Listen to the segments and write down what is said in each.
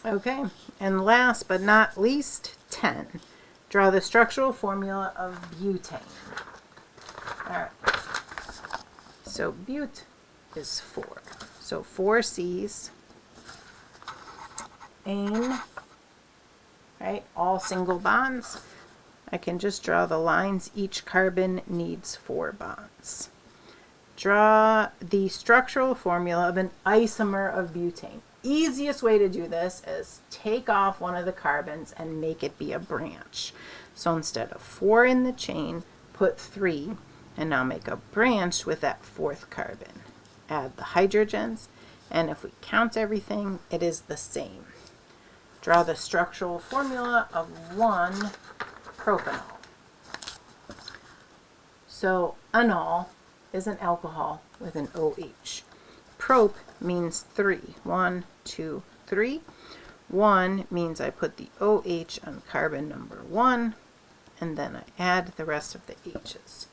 Okay, and last but not least, 10. Draw the structural formula of butane. All right. So but is 4. So 4 C's. Ane, right? All single bonds. I can just draw the lines. Each carbon needs 4 bonds. Draw the structural formula of an isomer of butane. Easiest way to do this is take off one of the carbons and make it be a branch. So instead of 4 in the chain, put 3, and now make a branch with that 4th carbon. Add the hydrogens, and if we count everything, it is the same. Draw the structural formula of 1 propanol. So anol is an alcohol with an OH. Prop means 3. 1, 2, 3. 1 means I put the OH on carbon number 1, and then I add the rest of the H's.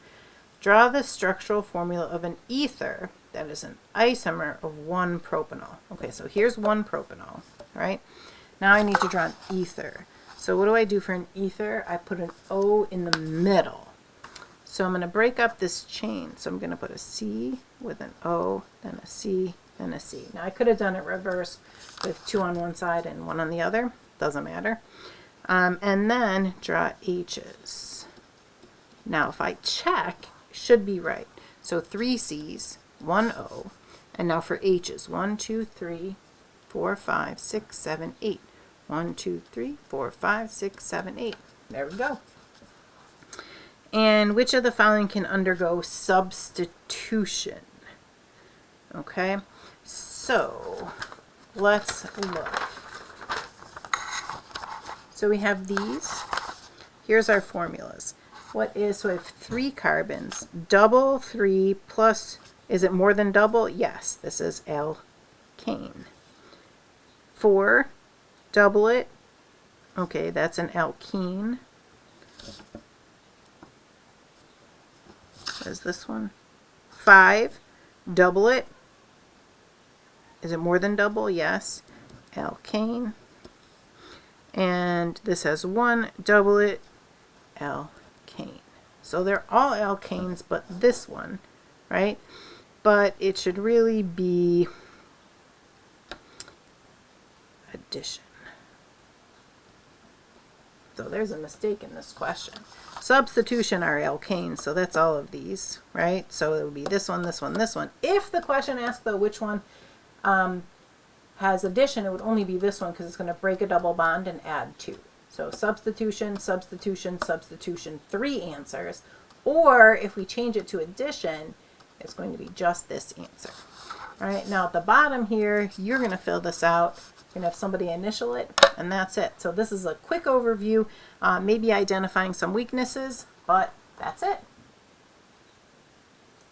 Draw the structural formula of an ether that is an isomer of 1 propanol. Okay, so here's 1 propanol, right? Now I need to draw an ether. So what do I do for an ether? I put an O in the middle. So I'm going to break up this chain. So I'm going to put a C with an O, then a C, then a C. Now I could have done it reverse with 2 on one side and 1 on the other. Doesn't matter. And then draw H's. Now if I check, it should be right. So 3 C's, 1 O. And now for H's, 1, 2, 3, 4, 5, 6, 7, 8. 1, 2, 3, 4, 5, 6, 7, 8. There we go. And which of the following can undergo substitution? Okay, so let's look. So we have these. Here's our formulas. So we have 3 carbons. Double 3 plus, is it more than double? Yes, this is alkane. 4, double it. Okay, that's an alkene. What is this one? 5, double it. Is it more than double? Yes. Alkane. And this has 1, double it, alkane. So they're all alkanes, but this one, right? But it should really be addition. So there's a mistake in this question. Substitution are alkanes, so that's all of these, right? So it would be this one, this one, this one. If the question asked, though, which one has addition, it would only be this one because it's going to break a double bond and add 2. So substitution, substitution, substitution, 3 answers. Or if we change it to addition, it's going to be just this answer. All right, now at the bottom here, you're going to fill this out. You're going to have somebody initial it, and that's it. So this is a quick overview, maybe identifying some weaknesses, but that's it.